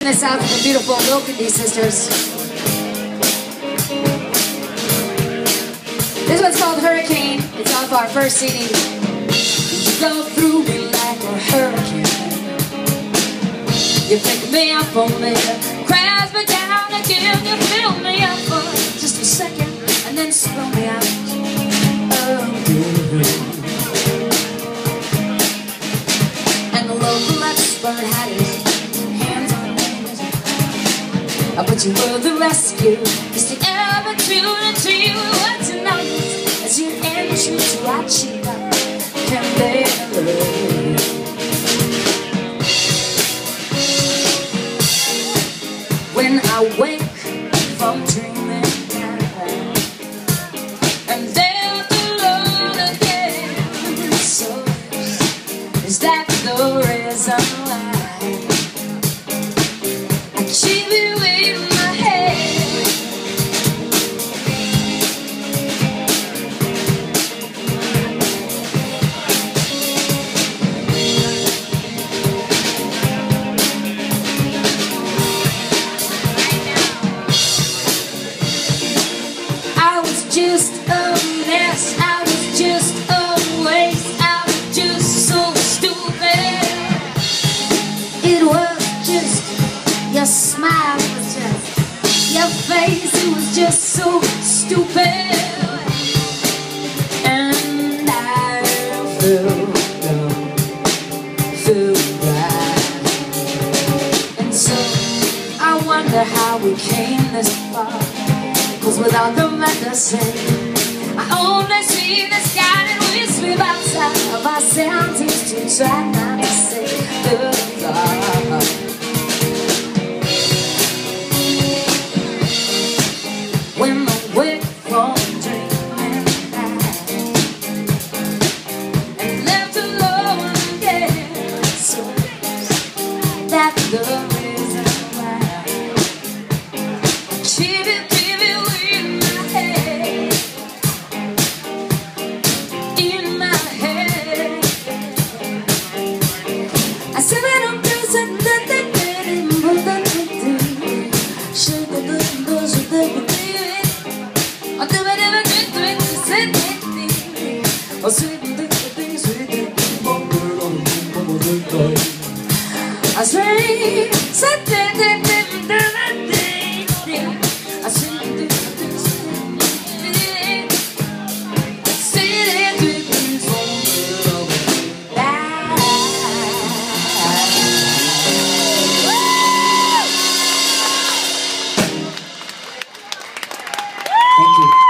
This out for the beautiful Wilkins sisters. This one's called Hurricane. It's off our first CD. You go through me like a hurricane. You pick me up on me, crash me down again. You fill me up for just a second and then spill me out. And the local expert had his hands on me, but you were the rescue. It's the opportunity what to know as you enter to our cheap can bear. When I wake from dreaming and there's the Lord again, so is that the reason why I keep you in my head? Just a mess, I was just a waste, I was just so stupid. It was just your smile, it was just your face, it was just so stupid. And I feel dumb, feel bad. And so I wonder how we came this far. 'Cause without the medicine, I only see the sky and we sleep outside of our senses to try not to say the dark. When I wake from dreaming and left alone again, so that's the reason why keep it. I say, thank you.